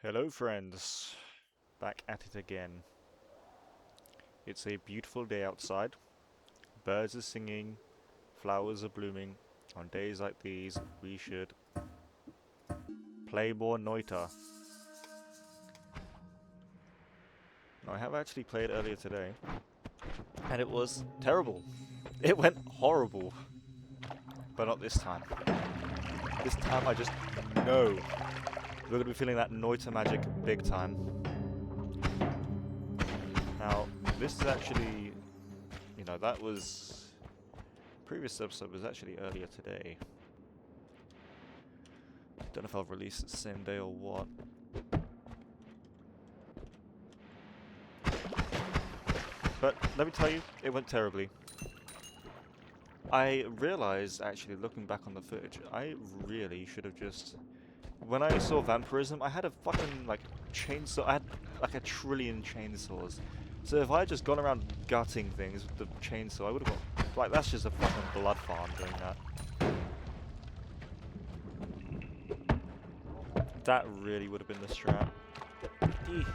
Hello friends, back at it again. It's a beautiful day outside. Birds are singing, flowers are blooming. On days like these, we should play more NOITA. Now, I have actually played earlier today, and it was terrible. It went horrible. But not this time. This time I just know we're going to be feeling that NOITA magic big time. Now, this is actually, that was, previous episode was actually earlier today. Don't know if I'll release it the same day or what. But let me tell you, it went terribly. I realized, actually, looking back on the footage, I really should have just... When I saw vampirism, I had a fucking, chainsaw. I had, a trillion chainsaws. So if I had just gone around gutting things with the chainsaw, I would have got... that's just a fucking blood farm doing that. That really would have been the strat. Eek.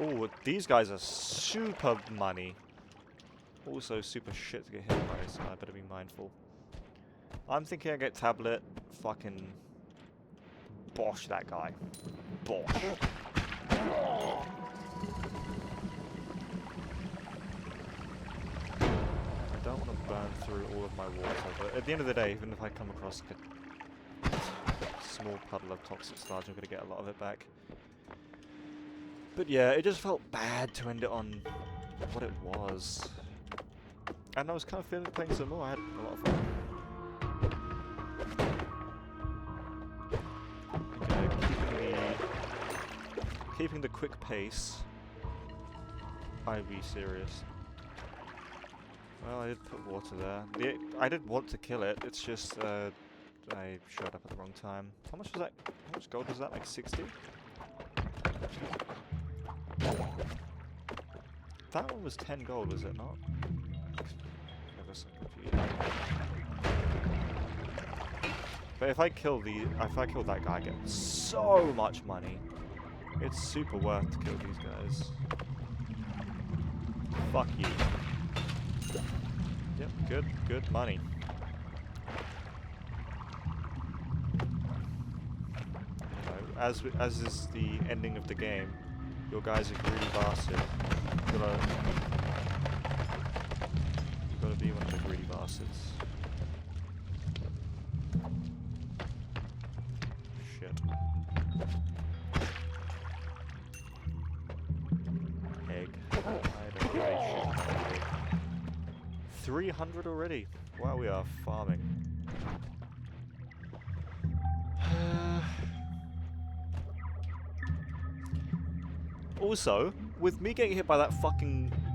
Oh, these guys are super money. Also super shit to get hit by, so I better be mindful. I'm thinking I get tablet, fucking bosh that guy. Bosh. I don't want to burn through all of my water, but at the end of the day, even if I come across a small puddle of toxic sludge, I'm going to get a lot of it back. But yeah, it just felt bad to end it on what it was. And I was kind of feeling playing some more. I had a lot of fun. Okay, keeping the quick pace. I'd be serious. Well, I did put water there. I did want to kill it. It's just I showed up at the wrong time. How much was that? How much gold was that? Like 60? That one was 10 gold, was it not? But if I kill that guy, I get so much money. It's super worth to kill these guys. Fuck you. Yep, good money. As is the ending of the game, your guy's a greedy bastard. You gotta be one of the greedy bastards. Shit. Egg. I had a great shit egg. 300 already. Wow, we are farming. Also, with me getting hit by that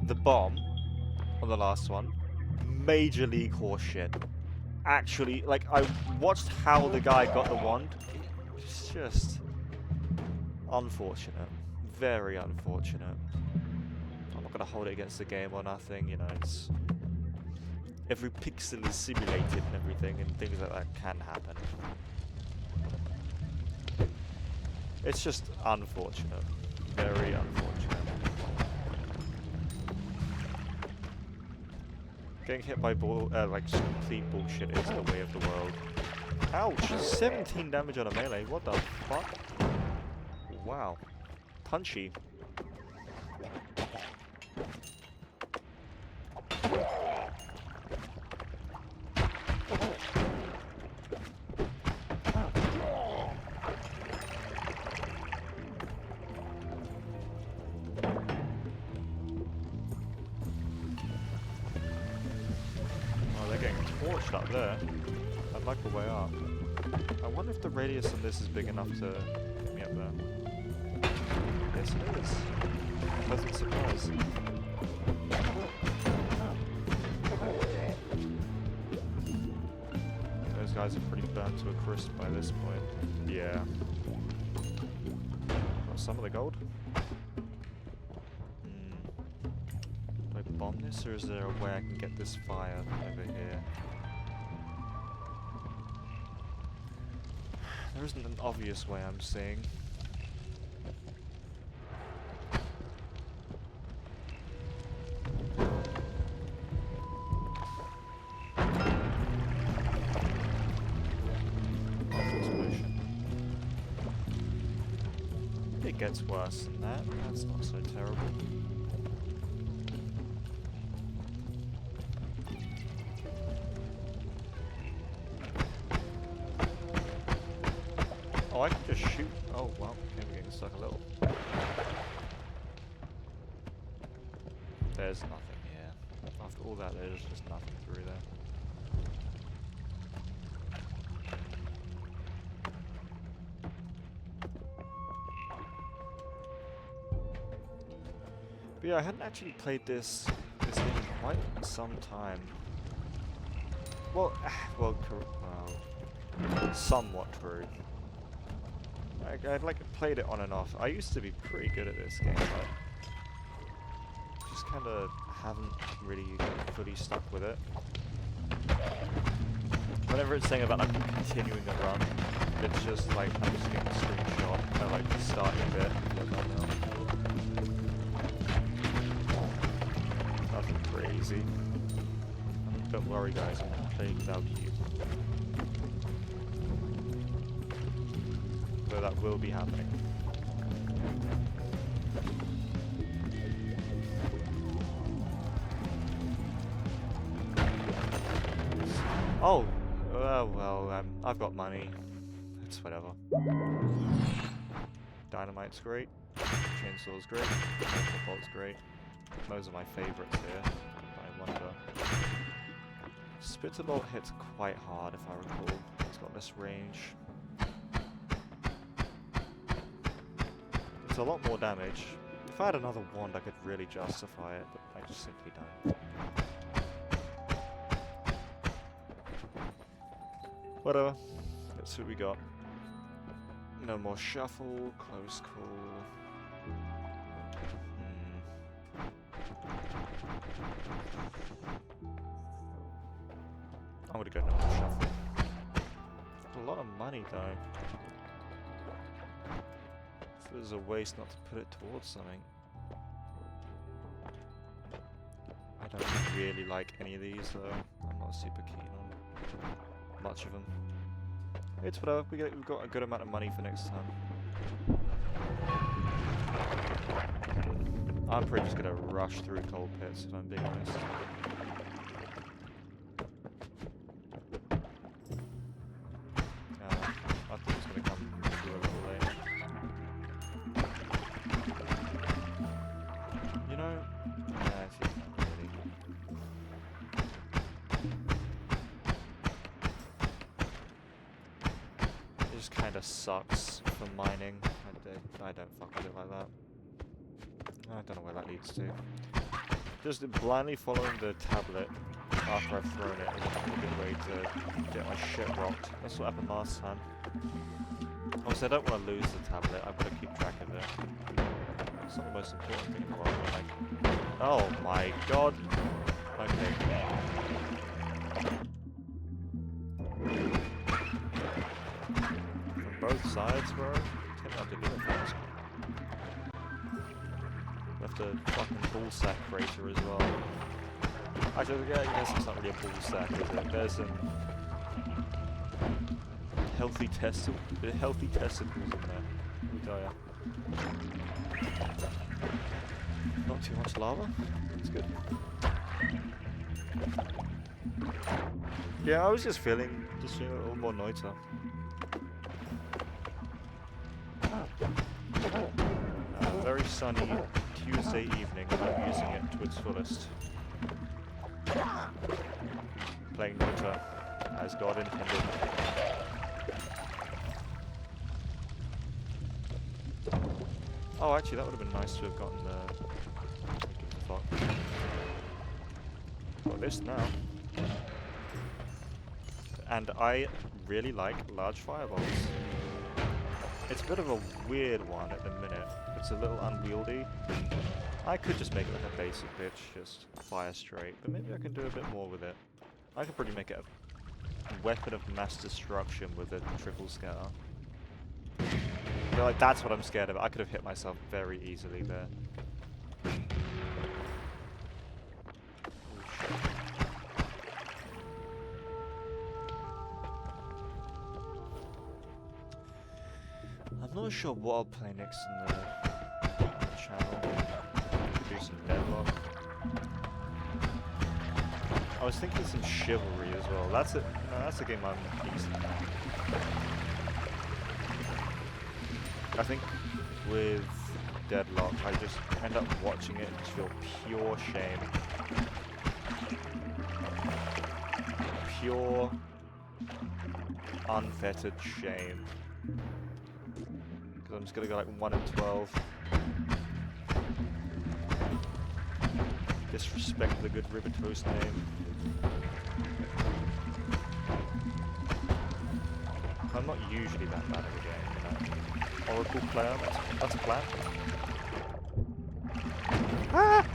the bomb on the last one, major league horseshit. Actually, I watched how the guy got the wand. It's just unfortunate. Very unfortunate. I'm not gonna hold it against the game or nothing, it's... Every pixel is simulated and everything, and things like that can happen. It's just unfortunate. Very unfortunate. Getting hit by just complete bullshit is the way of the world. Ouch! 17 damage on a melee, what the fuck? Wow. Punchy. Torched up there. I'd like a way up. I wonder if the radius on this is big enough to get me up there. Yes, it is. Pleasant surprise. Those guys are pretty burnt to a crisp by this point. Yeah. Got some of the gold. bomb this, or is there a way I can get this fire over here? There isn't an obvious way I'm seeing. It gets worse than that. That's not so terrible. Oh, I can just shoot. Oh, well, okay, we're getting stuck a little. There's nothing here. After all that, there's just nothing through there. But yeah, I hadn't actually played this game in quite some time. Well, somewhat true. I'd like played it on and off. I used to be pretty good at this game, but just kind of haven't really fully stuck with it. Whenever it's saying about like continuing the run, it's just like I'm just getting a screenshot at like the starting bit. Nothing crazy. Don't worry, guys. I'm not playing without you. So that will be happening. Oh, well, I've got money. It's whatever. Dynamite's great. Chainsaw's great. Rifle bolt's great. Those are my favourites here. I wonder. Spitter bolt hits quite hard, if I recall. It's got this range. It's a lot more damage. If I had another wand, I could really justify it, but I just simply don't. Whatever. Let's see what we got. No more shuffle, close call. I'm gonna go no more shuffle. A lot of money though. Feels a waste not to put it towards something. I don't really like any of these though. I'm not super keen on much of them. It's whatever. We've got a good amount of money for next time. I'm pretty just gonna rush through cold pits if I'm being honest. I thought it was gonna come through a little late. You know, actually not really. It just kind of sucks for mining. I don't fuck with it like that. I don't know where that leads to. Just blindly following the tablet after I've thrown it is a good way to get my shit rocked. That's what happened last time. Obviously I don't want to lose the tablet, I've got to keep track of it. It's not the most important thing in the world, but like... Oh my god! Okay. From both sides, bro? Can't have to do it fast. Left a fucking ballsack crater as well. Actually, yeah, I guess it's not really a ballsack, is it? There's some healthy testicles in there. Let me tell ya. Not too much lava. It's good. Yeah, I was just feeling a little more NOITA. Very sunny Tuesday evening, and I'm using it to its fullest. Playing NOITA as God intended. Oh, actually, that would have been nice to have gotten the... Fuck. Got this now. And I really like large fireballs. It's a bit of a weird one at the minute. It's a little unwieldy. I could just make it like a basic bitch, just fire straight, but maybe I can do a bit more with it. I could probably make it a weapon of mass destruction with a triple scatter. I feel like that's what I'm scared of. I could have hit myself very easily there. I'm not sure what I'll play next in the channel. Could do some Deadlock. I was thinking some Chivalry as well. That's it. No, that's a game I'm easily playing. I think with Deadlock, I just end up watching it and just feel pure shame. Pure, unfettered shame. Because I'm just gonna go like 1 in 12. Disrespect the good Riboto's name. I'm not usually that bad at the game, you know. Oracle player, that's a plan. Ah!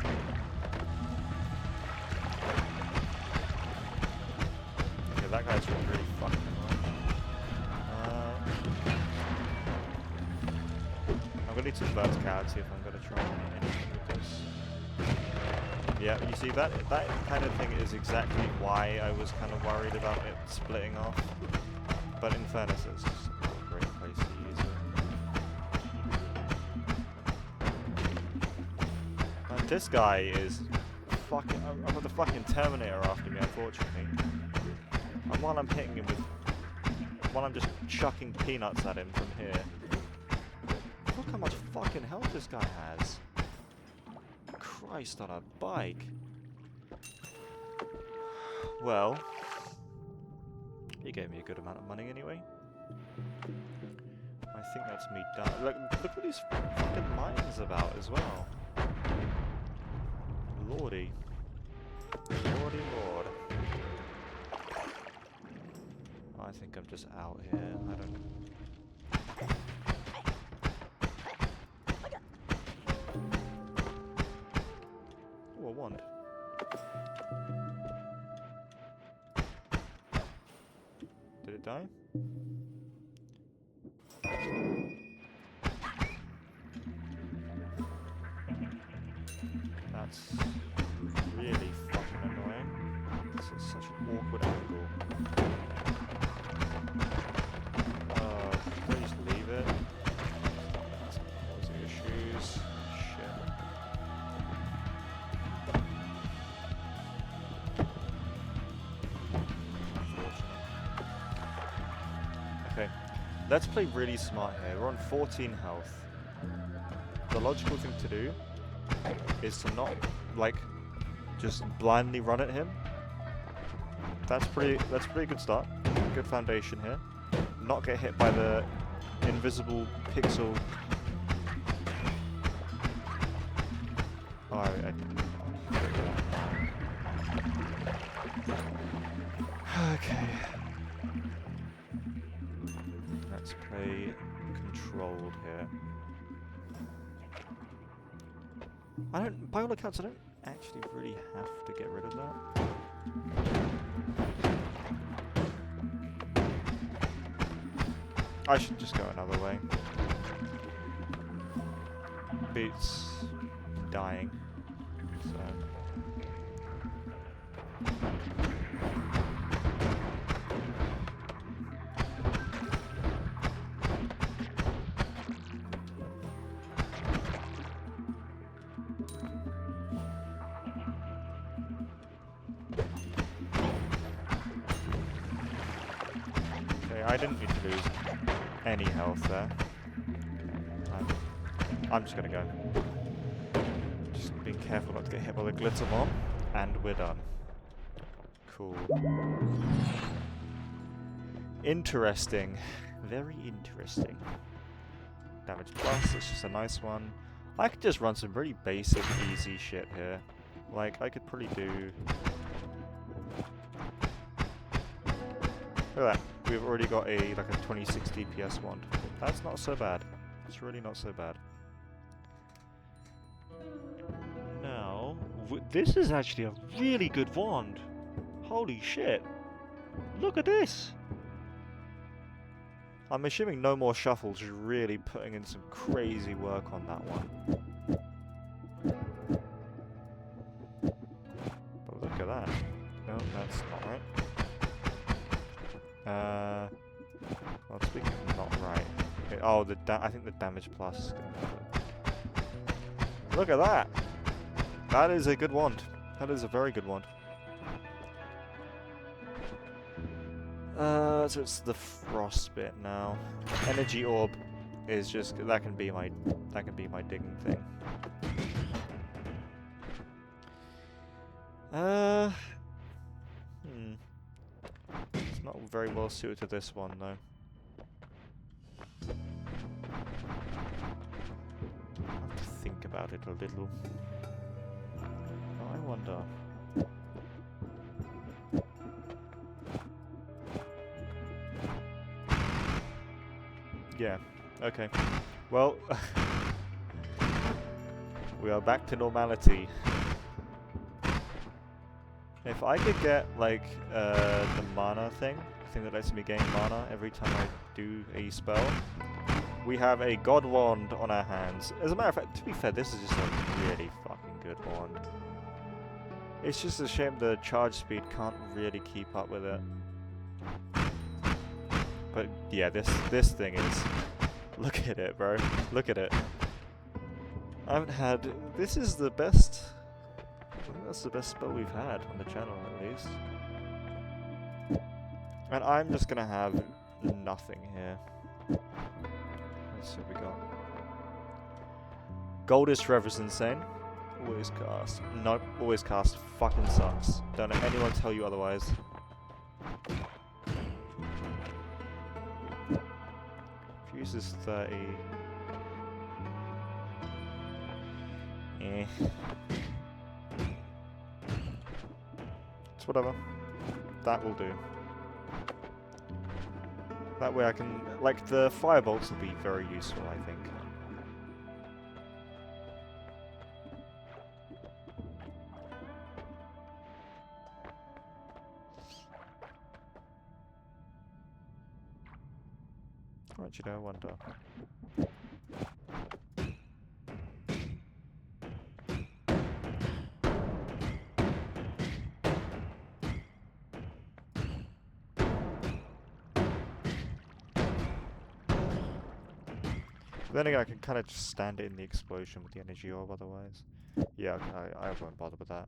Okay, that guy's really fucking annoying. I'm gonna need some verticality if I'm gonna try anything with this. Yeah, you see that kind of thing is exactly why I was kind of worried about it splitting off. But in fairness, it's just a great place to use it. This guy is fucking. I've got the fucking Terminator after me, unfortunately. And while I'm hitting him with, while I'm just chucking peanuts at him from here. Look how much fucking health this guy has. Christ on a bike. Well, he gave me a good amount of money anyway. I think that's me done. Look what these fucking mines about as well. Lordy. Lordy lord. I think I'm just out here. I don't know. Oh, a wand. Did it die? That's really fucking annoying. This is such an awkward angle. Please leave it. That's causing issues. Shit. Okay, let's play really smart here. We're on 14 health. The logical thing to do is to not, like, just blindly run at him. That's a pretty good start. Good foundation here. Not get hit by the invisible pixel. Oh, okay. Let's play controlled here. By all accounts, I don't actually really have to get rid of that. I should just go another way. Beats dying, so. I didn't need to lose any health there. I'm just gonna go. Just being careful not to get hit by the glitter bomb, and we're done. Cool. Interesting. Very interesting. Damage plus, it's just a nice one. I could just run some really basic, easy shit here. Like, I could probably do... Look at that. We've already got a 2060 PS wand. That's not so bad. It's really not so bad. Now, this is actually a really good wand. Holy shit. Look at this. I'm assuming No More Shuffle's really putting in some crazy work on that one. But look at that. No, that's not right. Well, speaking of not right. Okay, oh, I think the damage plus is going to... Look at that! That is a good wand. That is a very good wand. So it's the frost bit now. Energy orb is just that can be my digging thing. It's not very well suited to this one though. I have to think about it a little. Oh, I wonder. Yeah, okay. Well, we are back to normality. If I could get, like, the mana thing that lets me gain mana every time I do a spell, we have a god wand on our hands. As a matter of fact, to be fair, this is just a really fucking good wand. It's just a shame the charge speed can't really keep up with it. But yeah, this thing is... Look at it, bro. Look at it. I haven't had... This is the best... I think that's the best spell we've had on the channel, at least. And I'm just gonna have nothing here. Let's see what we got. Goldish Rever's insane. Always cast. Nope, always cast fucking sucks. Don't let anyone tell you otherwise. Fuse is 30. Eh. It's whatever. That will do. That way I can... Like, the firebolts will be very useful, I think. Actually, I wonder. Then again, I can kind of just stand it in the explosion with the energy orb otherwise. Yeah, I won't bother with that.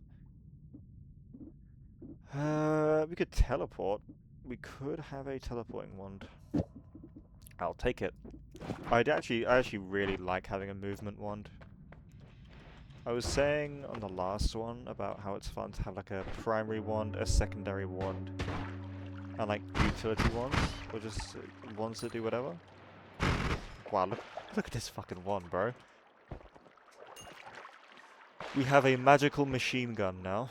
We could teleport. We could have a teleporting wand. I'll take it. I actually really like having a movement wand. I was saying on the last one about how it's fun to have like a primary wand, a secondary wand, and like utility wands, or just wands that do whatever. Wow, look at this fucking wand, bro. We have a magical machine gun now.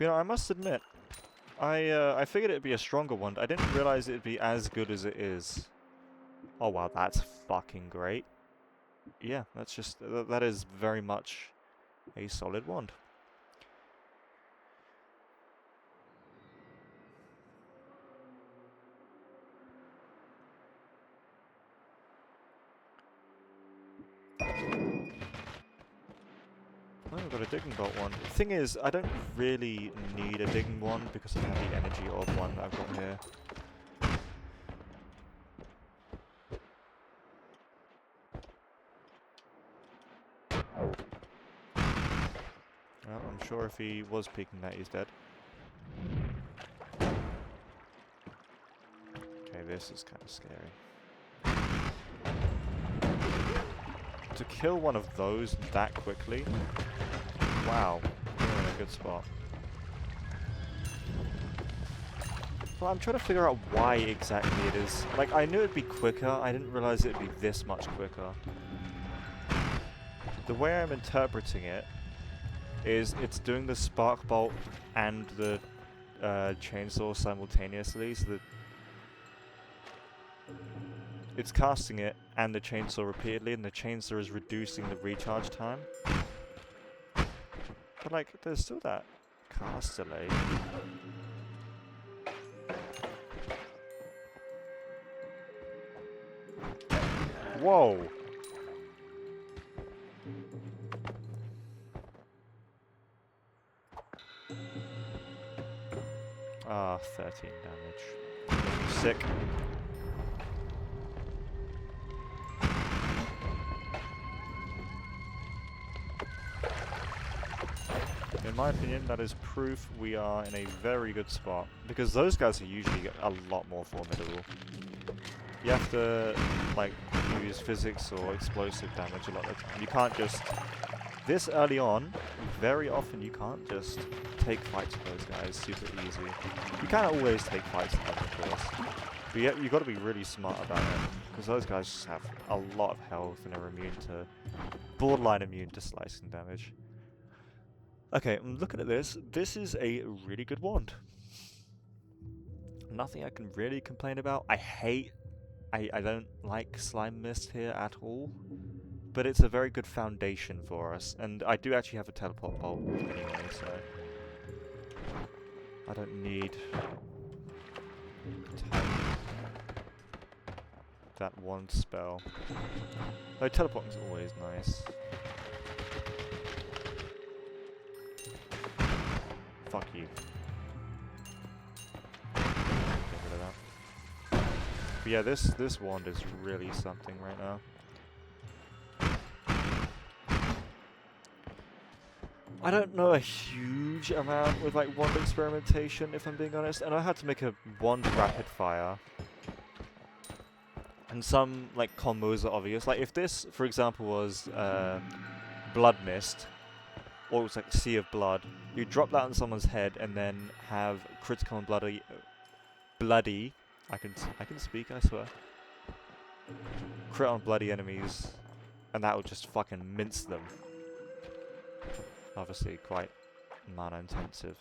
You know, I must admit, I figured it'd be a stronger one. I didn't realize it'd be as good as it is. Oh wow, that's fucking great. Yeah, that's just that is very much a solid wand. Oh, I've got a digging bolt one. The thing is, I don't really need a digging one because I have the energy orb one that I've got here. Well, I'm sure if he was peeking that, he's dead. Okay, this is kind of scary. To kill one of those that quickly, wow, you're in a good spot. Well, I'm trying to figure out why exactly it is. Like, I knew it'd be quicker, I didn't realize it'd be this much quicker. The way I'm interpreting it is it's doing the spark bolt and the chainsaw simultaneously, so that it's casting it and the chainsaw repeatedly, and the chainsaw is reducing the recharge time. But like, there's still that cast delay. Whoa! Ah, 13 damage. Sick. In my opinion, that is proof we are in a very good spot, because those guys are usually a lot more formidable. You have to, like, use physics or explosive damage a lot of the time. You can't just... This early on, very often you can't just take fights with those guys super easy. You can't always take fights with them, of course. But you've got to be really smart about it, because those guys just have a lot of health and are immune to... borderline immune to slicing damage. Okay, I'm looking at this. This is a really good wand. Nothing I can really complain about. I don't like slime mist here at all, but it's a very good foundation for us, and I do actually have a teleport bolt anyway, so I don't need that one spell. Though teleporting is always nice. Fuck you. Get rid of that. But yeah, this wand is really something right now. I don't know a huge amount with like wand experimentation, if I'm being honest, and I had to make a wand rapid fire. And some like combos are obvious. Like if this, for example, was blood mist, or it was like sea of blood, you drop that on someone's head and then have critical and bloody. I can speak, I swear. Crit on bloody enemies, and that will just fucking mince them. Obviously, quite mana intensive.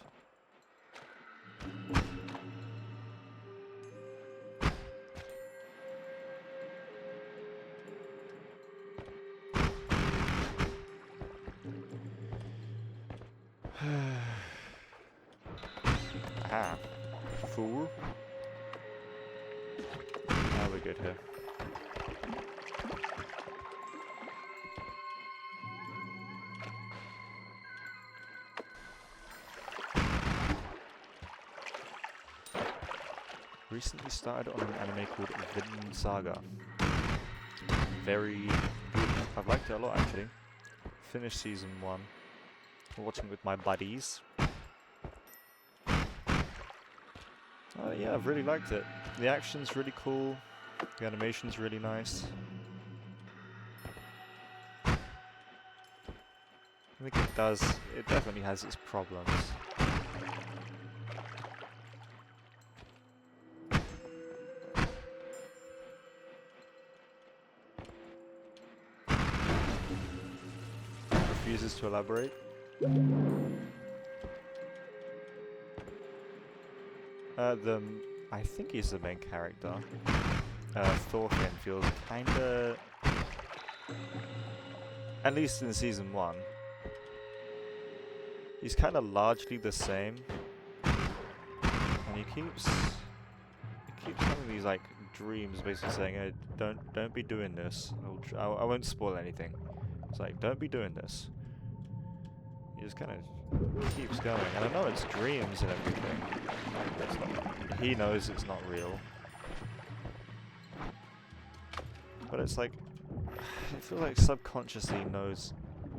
Ah, fool. Now we're good here. Recently started on an anime called Vinland Saga. Very good. I've liked it a lot actually. Finished season 1. Watching with my buddies. Yeah, I've really liked it. The action's really cool. The animation's really nice. I think it definitely has its problems. Refuses to elaborate. I think he's the main character. Thorfinn feels kinda... At least in season 1. He's kinda largely the same. And he keeps having these like dreams basically saying, hey, don't be doing this. I won't spoil anything. It's like, don't be doing this. He just kind of keeps going, and I know it's dreams and everything. He knows it's not real. But it's like, I feel like subconsciously knows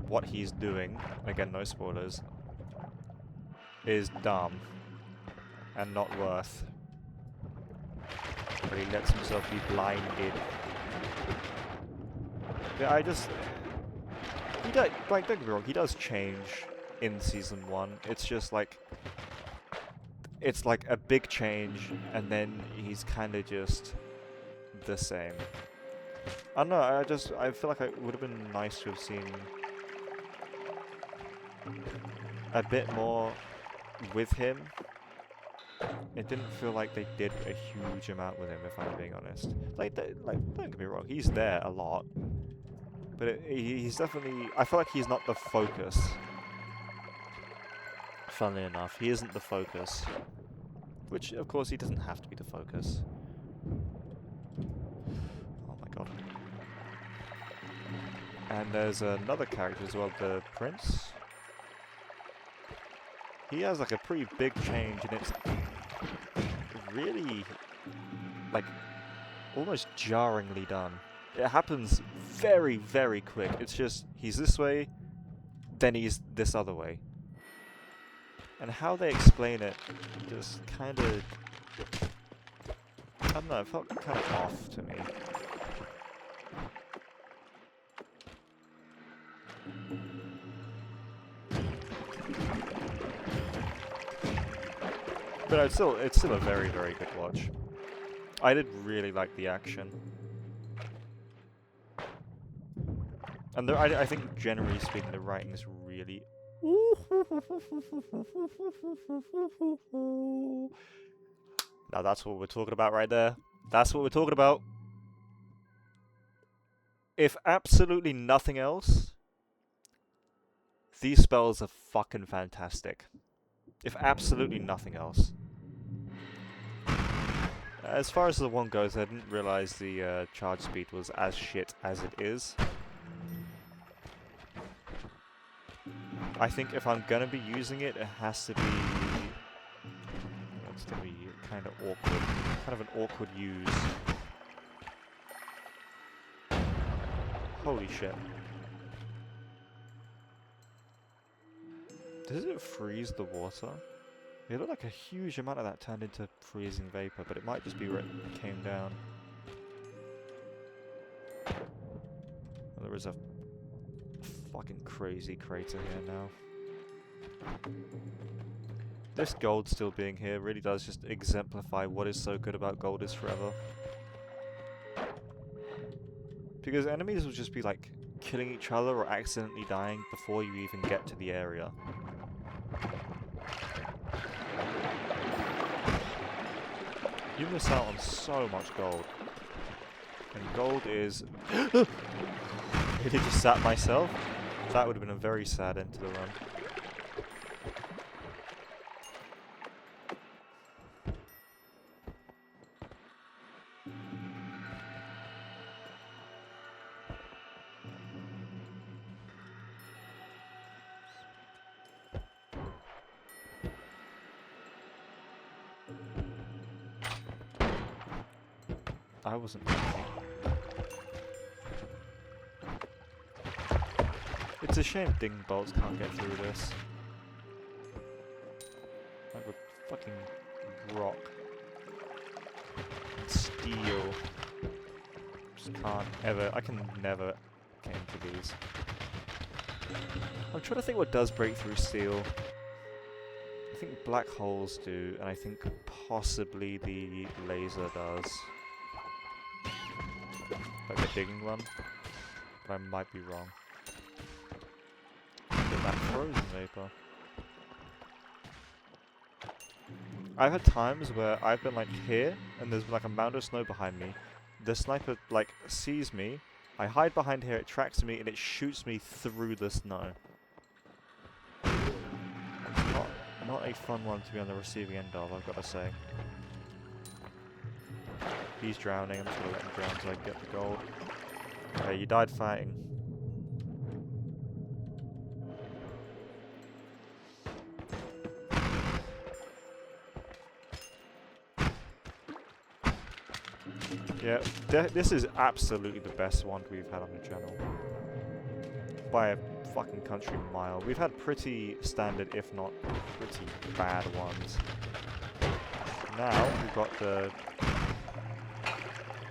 what he's doing, again no spoilers, is dumb and not worth. But he lets himself be blinded. Yeah, he does, like, don't get me wrong, he does change in season 1. It's just like, it's like a big change, and then he's kind of just the same. I don't know, I feel like it would have been nice to have seen a bit more with him. It didn't feel like they did a huge amount with him, if I'm being honest. Like, don't get me wrong, he's there a lot. But he's definitely... I feel like he's not the focus. Funnily enough, he isn't the focus. Which, of course, he doesn't have to be the focus. Oh my god. And there's another character as well, the Prince. He has like a pretty big change, and it's really, like, almost jarringly done. It happens very, very quick. It's just, he's this way, then he's this other way. And how they explain it just kind of, I don't know, it felt kind of off to me. But it's still a very, very good watch. I did really like the action. And I think, generally speaking, the writing is really... Now that's what we're talking about right there. That's what we're talking about. If absolutely nothing else, these spells are fucking fantastic. If absolutely nothing else. As far as the one goes, I didn't realize the charge speed was as shit as it is. I think if I'm gonna be using it, it has to be... It's gonna be kind of awkward. Kind of an awkward use. Holy shit. Does it freeze the water? It looked like a huge amount of that turned into freezing vapor, but it might just be where it came down. Well, there is a fucking crazy crater here now. This gold still being here really does just exemplify what is so good about Gold is Forever. Because enemies will just be like killing each other or accidentally dying before you even get to the area. You miss out on so much gold. And gold is... Really just sat myself? That would have been a very sad end to the run. I wasn't thinking. It's a shame ding bolts can't get through this. Like with fucking rock. And steel. Just can't ever, I can never get into these. I'm trying to think what does break through steel. I think black holes do, and I think possibly the laser does. Like the digging one, but I might be wrong. Get that frozen vapor. I've had times where I've been like here, and there's like a mound of snow behind me. The sniper like sees me, I hide behind here, it tracks me, and it shoots me through the snow. Not a fun one to be on the receiving end of, I've got to say. He's drowning, I'm just gonna let him drown so I can get the gold. Okay, you died fighting. Yeah, this is absolutely the best one we've had on the channel. By a fucking country mile. We've had pretty standard, if not pretty bad ones. Now, we've got the...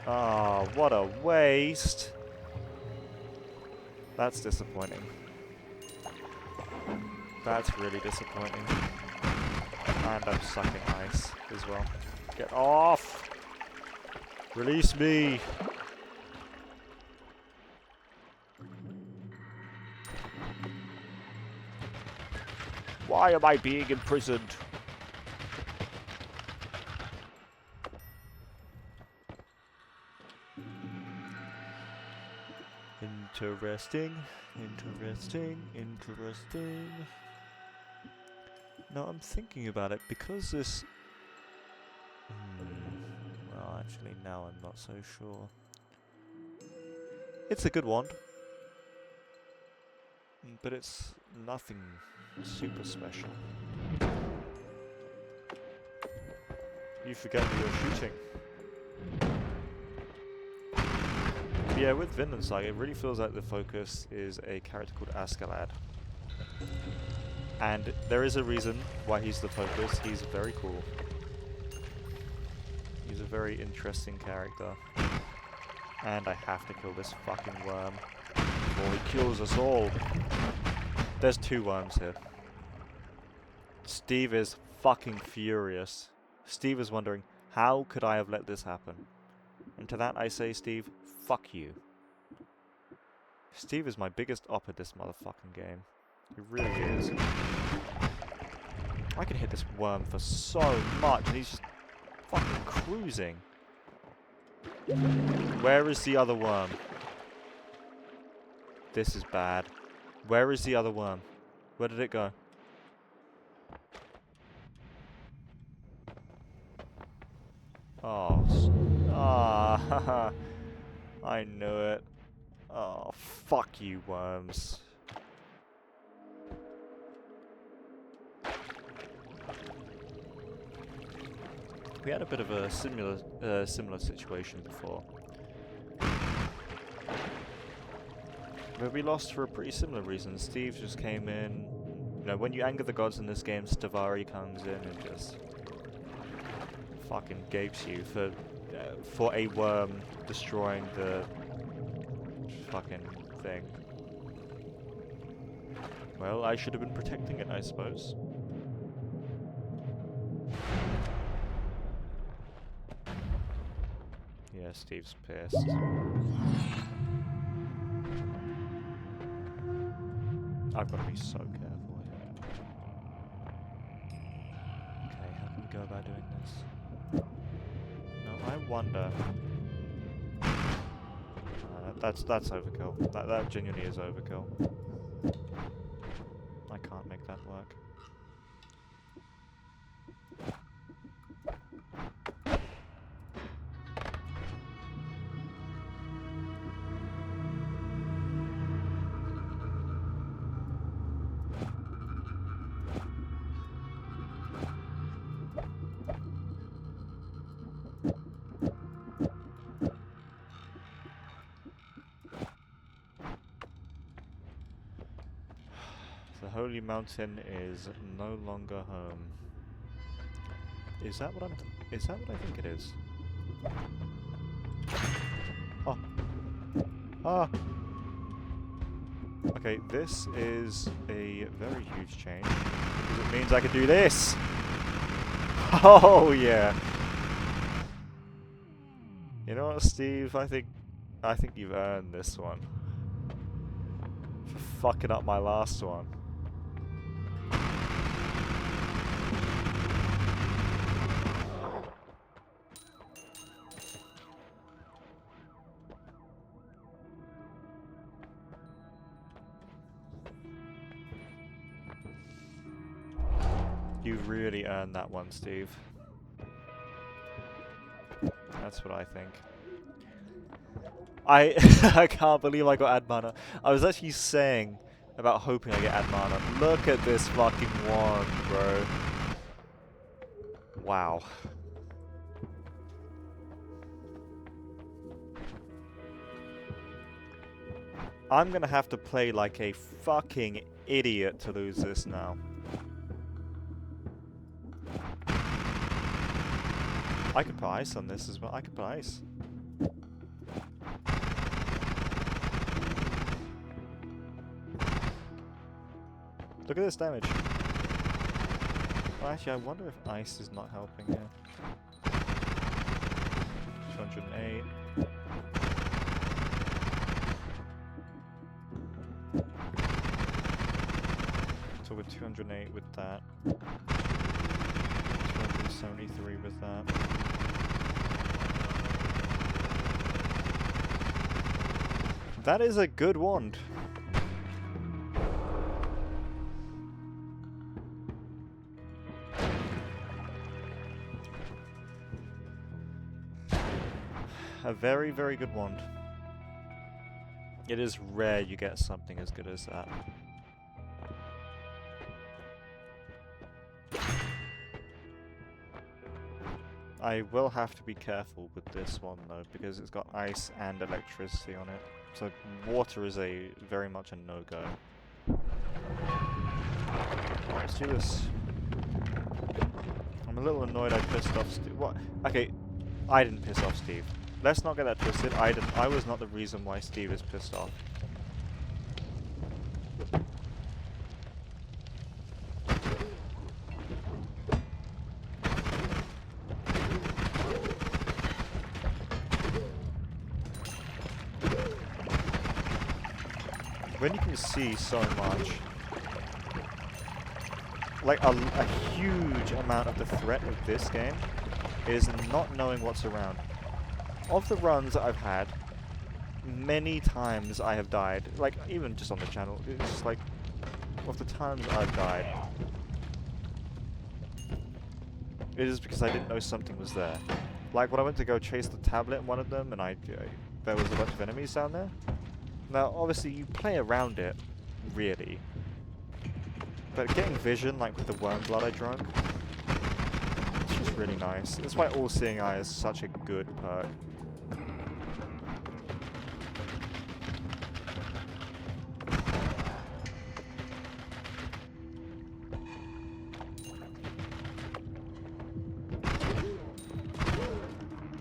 Ah, oh, what a waste. That's disappointing. That's really disappointing. And I'm sucking ice as well. Get off! Release me! Why am I being imprisoned? Interesting, interesting, interesting. Now I'm thinking about it, because this... well, actually, now I'm not so sure. It's a good wand. But it's nothing super special. You forget that you're shooting. But yeah, with Vinland Saga, it really feels like the focus is a character called Askeladd. And there is a reason why he's the focus. He's very cool. He's a very interesting character. And I have to kill this fucking worm before he kills us all. There's 2 worms here. Steve is fucking furious. Steve is wondering, how could I have let this happen? And to that I say, Steve, fuck you. Steve is my biggest op at this motherfucking game. He really is. I can hit this worm for so much, and he's just fucking cruising. Where is the other worm? This is bad. Where is the other worm? Where did it go? Oh. Ah, I knew it. Oh, fuck you, worms. We had a bit of a similar situation before. But we lost for a pretty similar reason. Steve just came in. You know, when you anger the gods in this game, Stavari comes in and just fucking gapes you for a worm destroying the fucking thing. Well, I should have been protecting it, I suppose. Yeah, Steve's pissed. I've got to be so careful here. Okay, how can we go about doing this? No, I wonder... that's overkill. That genuinely is overkill. I can't make that work. The Holy Mountain is no longer home. Is that what I think it is? Oh. Ah! Okay, this is a very huge change, because it means I can do this! Oh yeah! You know what, Steve? I think you've earned this one. For fucking up my last one. You've really earned that one, Steve. That's what I think. I can't believe I got ad mana. I was actually saying about hoping I get ad mana. Look at this fucking wand, bro. Wow. I'm gonna have to play like a fucking idiot to lose this now. I could put ice on this as well. I could put ice. Look at this damage. Actually, I wonder if ice is not helping here. 208. So we're 208 with that. 273 with that. That is a good wand. A very, very good wand. It is rare you get something as good as that. I will have to be careful with this one though, because it's got ice and electricity on it. So water is very much a no-go. Let's do this. I'm a little annoyed I pissed off Steve. What? Okay, I didn't piss off Steve. Let's not get that twisted. I was not the reason why Steve is pissed off. When you can see so much, like a huge amount of the threat of this game is not knowing what's around. Of the runs that I've had, many times I have died, like even just on the channel, it's just like, of the times I've died, it is because I didn't know something was there. Like when I went to go chase the tablet in one of them and there was a bunch of enemies down there. Now obviously you play around it, really, but getting vision like with the worm blood I drunk, it's just really nice. That's why All Seeing Eye is such a good perk.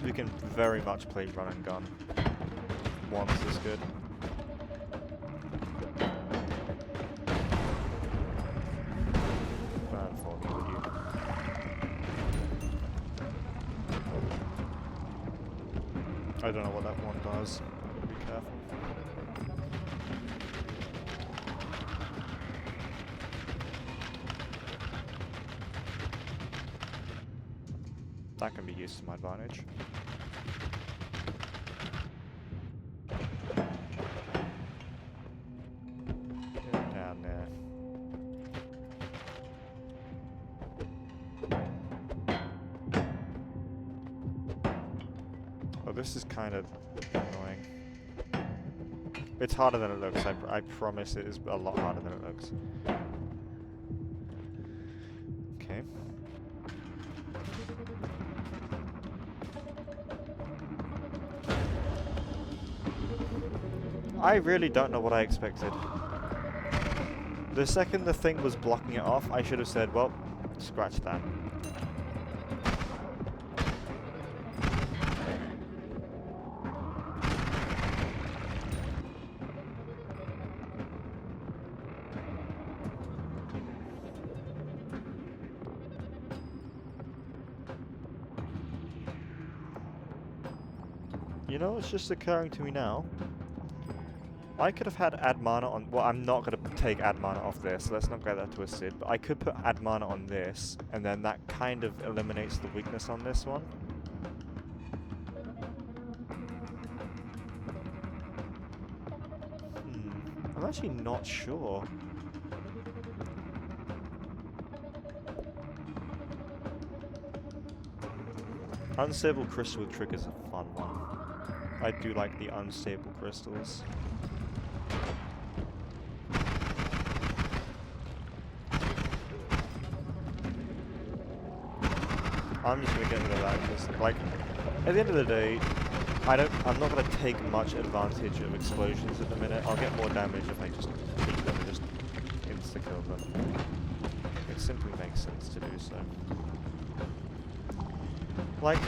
You can very much play run and gun. Once is good. Bad for me with you. I don't know what that one does. Be careful. That can be used to my advantage. Get down there. Oh, this is kind of annoying. It's harder than it looks. I promise it is a lot harder than it looks. Okay. I really don't know what I expected. The second the thing was blocking it off, I should have said, well, scratch that. You know, it's just occurring to me now. I could have had add mana on... Well, I'm not going to take add mana off this. Let's not get that twisted. But I could put add mana on this, and then that kind of eliminates the weakness on this one. I'm actually not sure. Unstable crystal with trick is a fun one. I do like the unstable crystals. I'm just gonna get rid of that because, like, at the end of the day, I'm not gonna take much advantage of explosions at the minute. I'll get more damage if I just beat them and just insta-kill them. It simply makes sense to do so. Like,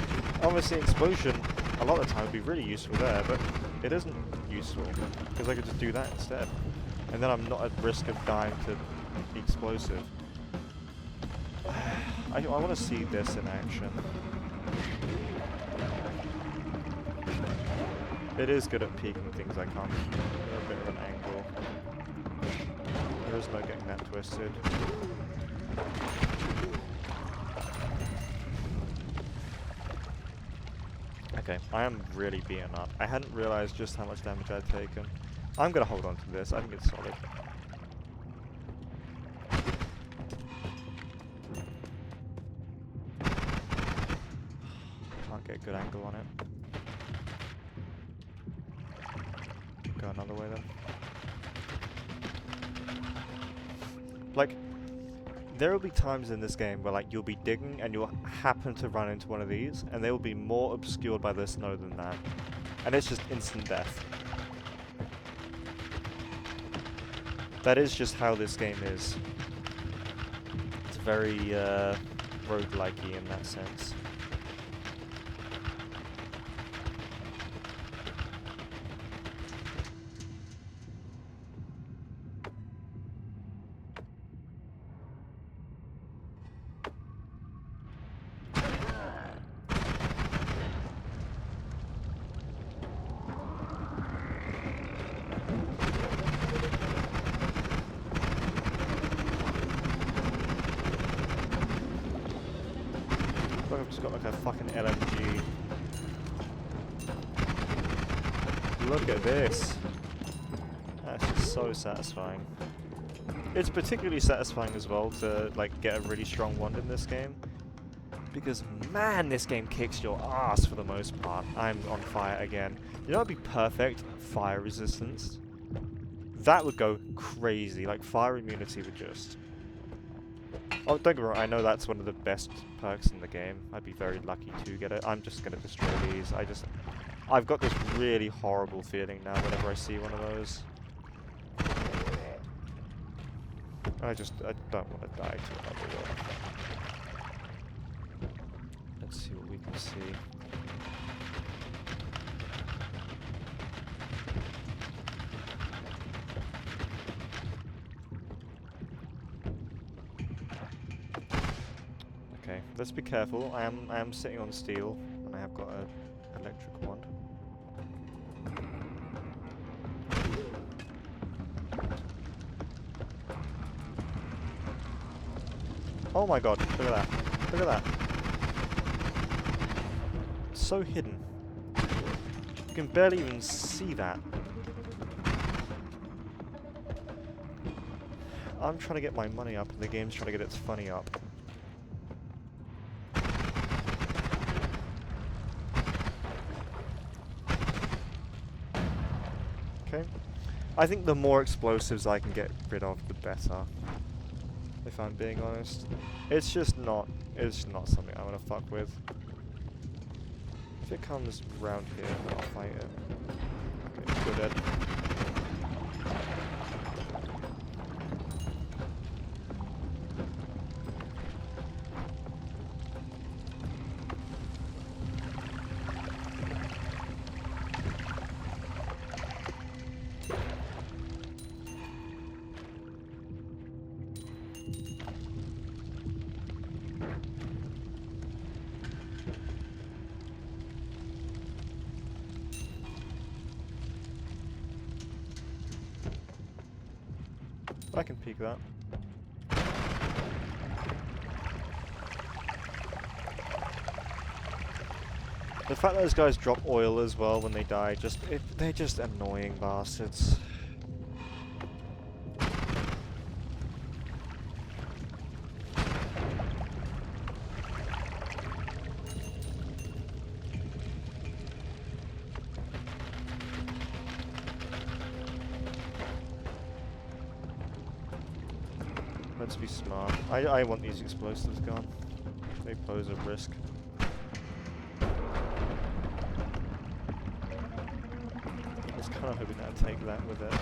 obviously explosion, a lot of the time would be really useful there, but it isn't useful, because I could just do that instead. And then I'm not at risk of dying to the explosive. I want to see this in action. It is good at peeking things I can't at a bit of an angle. There is no getting that twisted. Okay, I am really beaten up. I hadn't realized just how much damage I'd taken. I'm gonna hold on to this. I think it's solid. Can't get a good angle on it. Go another way then. Like, there will be times in this game where, like, you'll be digging and you'll happen to run into one of these, and they will be more obscured by the snow than that. And it's just instant death. That is just how this game is. It's very, roguelike-y in that sense. I've just got like a fucking LMG. Look at this. That's just so satisfying. It's particularly satisfying as well to like get a really strong wand in this game. Because man, this game kicks your ass for the most part. I'm on fire again. You know what would be perfect? Fire resistance. That would go crazy. Like fire immunity would just... Oh, don't get me wrong, I know that's one of the best perks in the game. I'd be very lucky to get it. I'm just gonna destroy these. I've got this really horrible feeling now whenever I see one of those. I don't want to die to another one. Let's see what we can see. Okay, let's be careful. I am sitting on steel, and I have got an electric wand. Oh my god, look at that. Look at that. It's so hidden. You can barely even see that. I'm trying to get my money up, and the game's trying to get its funny up. Okay. I think the more explosives I can get rid of, the better. If I'm being honest. It's not something I want to fuck with. If it comes round here, then I'll fight it. Okay, you're dead. I can peek that. The fact that those guys drop oil as well when they die, they're just annoying bastards. Let's be smart. I want these explosives gone. They pose a risk. I was kind of hoping I'd take that with it.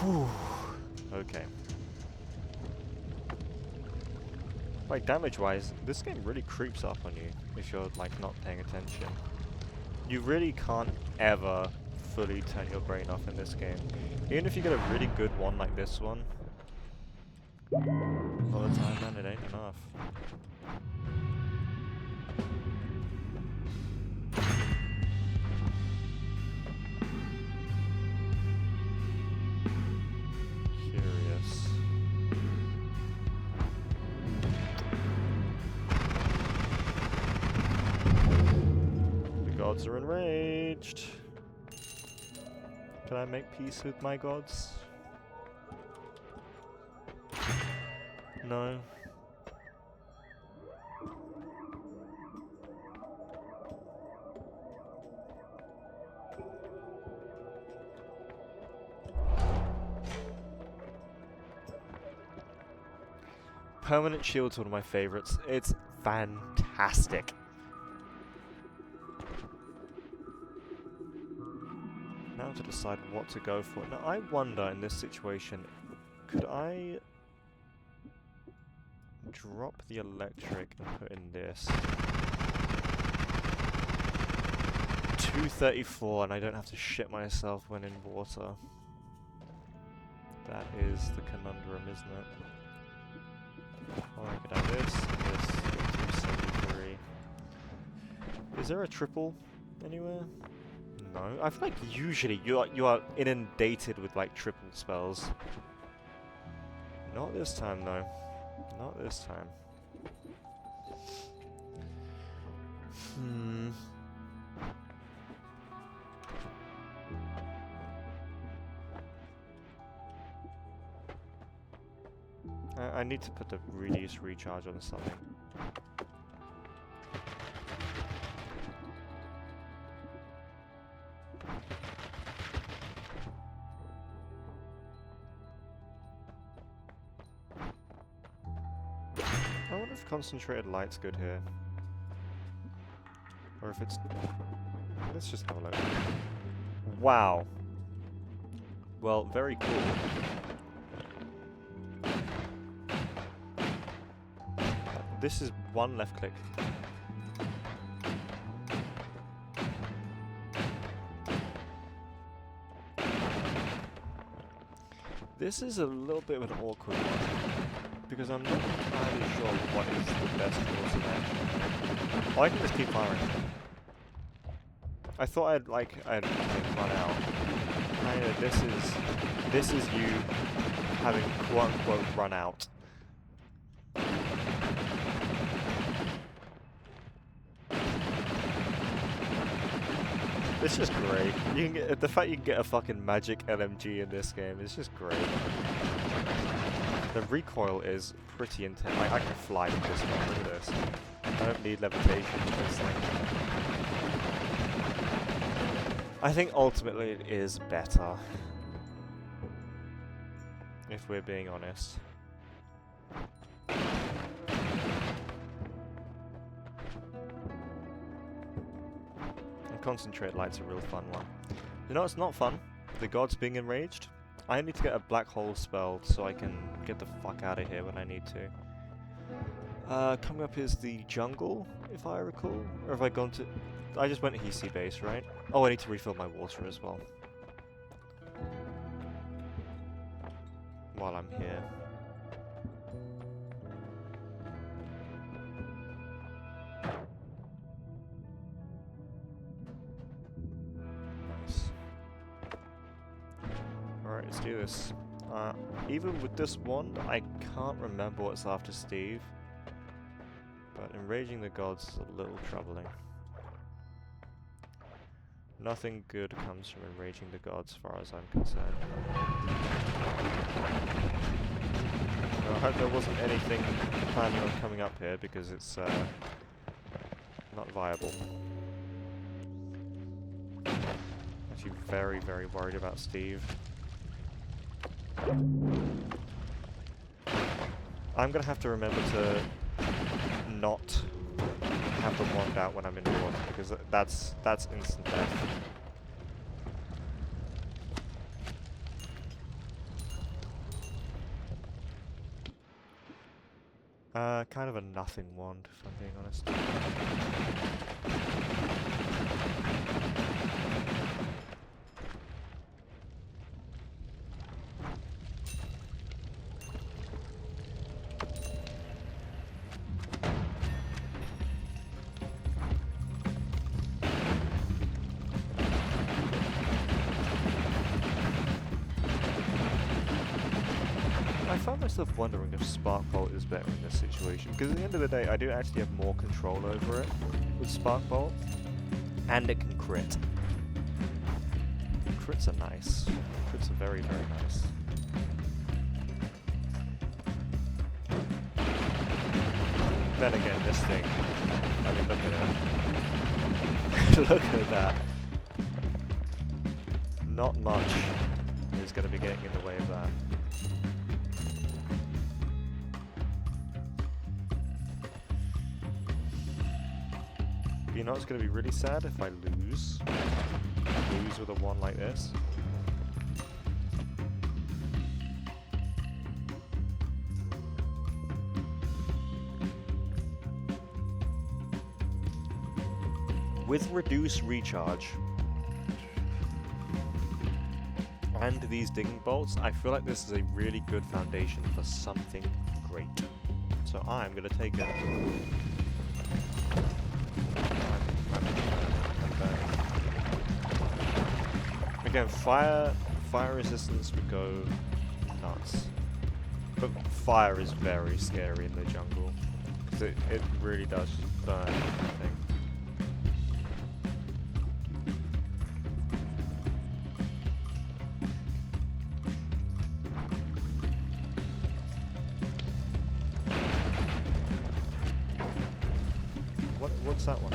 Whew. Okay. Like, damage-wise, this game really creeps up on you if you're, like, not paying attention. You really can't ever fully turn your brain off in this game. Even if you get a really good one like this one, all the time, man, it ain't enough. Curious. The gods are enraged. Can I make peace with my gods? No. Permanent shield's one of my favorites. It's fantastic. Now to decide what to go for. Now I wonder in this situation, could I drop the electric and put in this? 234 and I don't have to shit myself when in water. That is the conundrum, isn't it? Oh, I could have this, 273. Is there a triple anywhere? No. I feel like usually you are inundated with like triple spells. Not this time though. Not this time. I need to put the reduced recharge on something. I wonder if concentrated light's good here. Or if it's... Let's just have a look. Wow. Well, very cool. This is one left click. This is a little bit of an awkward one, because I'm not entirely sure what is the best course of action. Oh, I can just keep firing. I thought I'd run out. Kinda, this is you having quote unquote run out. It's just great. You can get the fact you can get a fucking magic LMG in this game is just great. The recoil is pretty intense. Like, I can fly with this one. Look at this. I don't need levitation. It's like... I think ultimately it is better. If we're being honest. Concentrate light's a real fun one. You know what's not fun? The gods being enraged. I need to get a black hole spelled so I can get the fuck out of here when I need to. Coming up is the jungle, if I recall. Or have I gone to... I just went to EC base, right? Oh, I need to refill my water as well. While I'm here. Alright, let's do this. Even with this wand, I can't remember what's after Steve. But enraging the gods is a little troubling. Nothing good comes from enraging the gods, as far as I'm concerned. Well, I hope there wasn't anything planning on coming up here, because it's not viable. Actually very, very worried about Steve. I'm gonna have to remember to not have the wand out when I'm in water, because that's instant death. Kind of a nothing wand, if I'm being honest. myself wondering if Spark Bolt is better in this situation, because at the end of the day, I do actually have more control over it with Spark Bolt, and it can crit. Crits are nice. Crits are very, very nice. Then again, this thing, I mean, look at it. Look at that. Not much is going to be getting in the way of that. You know it's going to be really sad if I lose. Lose with a 1 like this. With reduced recharge and these digging bolts, I feel like this is a really good foundation for something great. So I'm going to take it. Again, fire resistance would go nuts. But fire is very scary in the jungle. Because it really does burn everything. What's that one?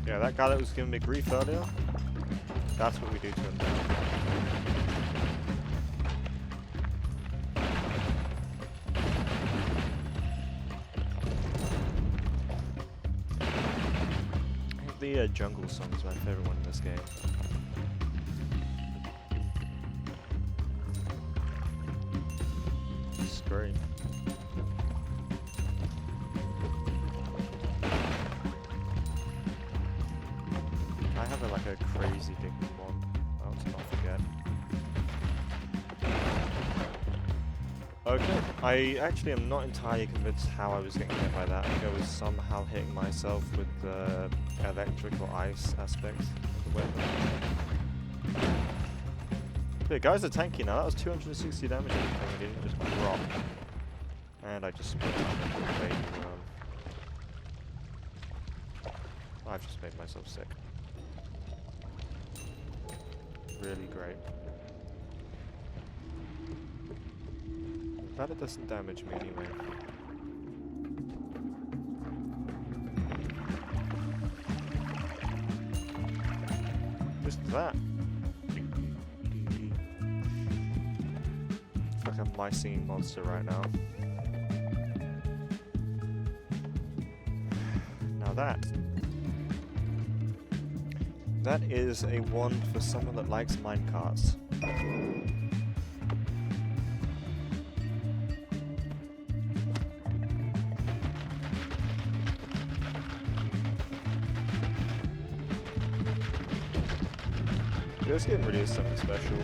Yeah, that guy that was giving me grief earlier, that's what we do to him now. I think the jungle song is my favorite one in this game. It's great. I have like a crazy big wand. Oh, let's not forget. Okay, I actually am not entirely convinced how I was getting hit by that. I think I was somehow hitting myself with the electrical ice aspect of the weapon. Yeah, guys are tanky now. That was 260 damage and everything. It didn't just drop. And I just split up baby worm. I've just made myself sick. Really great. Glad it doesn't damage me anyway. Just that. It's like a mycene monster right now. Now that is a wand for someone that likes minecarts. This game really is something special.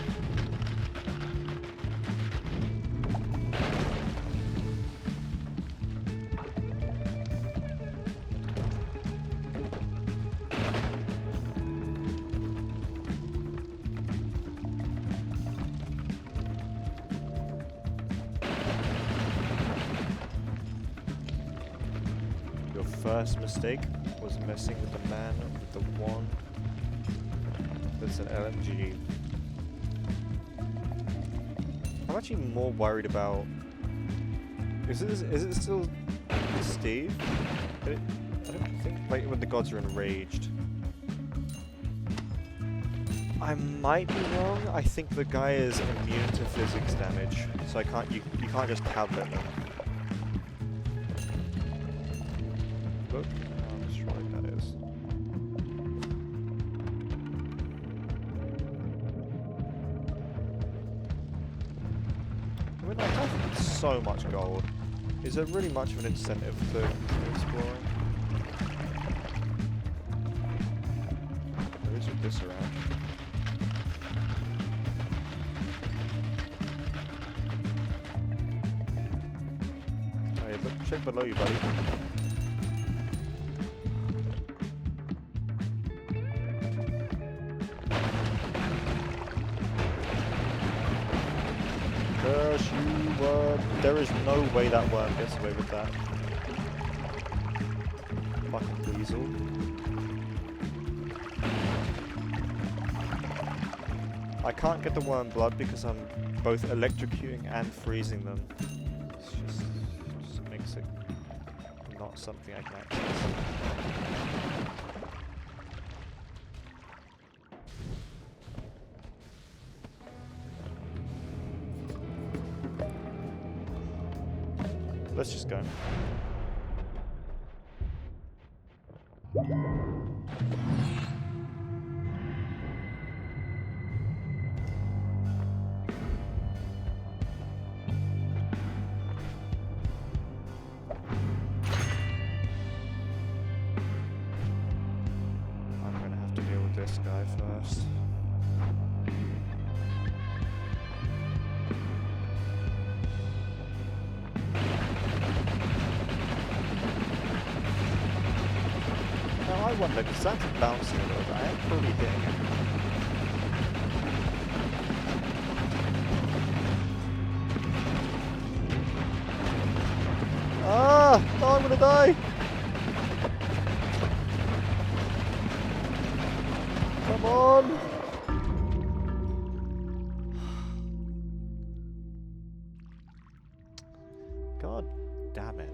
Your first mistake was messing with the man with the wand. That's an LMG. I'm actually more worried about. Is it still Steve? I don't think like when the gods are enraged. I might be wrong. I think the guy is immune to physics damage, so I can't. You can't just tablet them. Look how destroyed that is. I mean, like, that's so much gold. Is there really much of an incentive to continue exploring? There is with this around. Hey, look, check below you, buddy. Curse you, worm. There is no way that worm gets away with that. Fucking weasel. I can't get the worm blood because I'm both electrocuting and freezing them. It just makes it not something I can access. Let's just go. I'm gonna have to deal with this guy first. Now I wonder, because that's bouncing a little bit, I am probably hitting it. Ah! Oh, I'm gonna die! Come on! God damn it.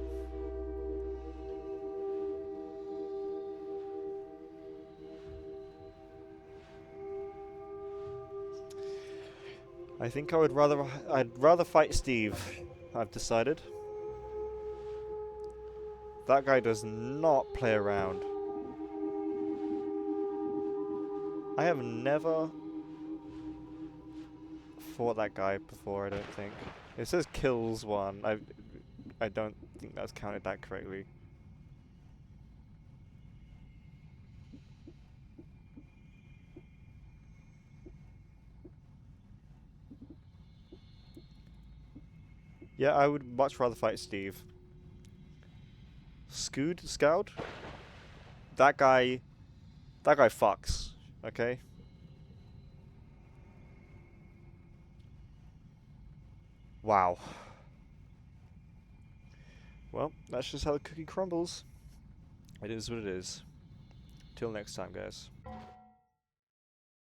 I think I'd rather fight Steve, I've decided. That guy does not play around. I have never fought that guy before, I don't think. It says kills one. I don't think that's counted that correctly. Yeah, I would much rather fight Steve. Scout? That guy fucks, okay? Wow. Well, that's just how the cookie crumbles. It is what it is. Till next time, guys.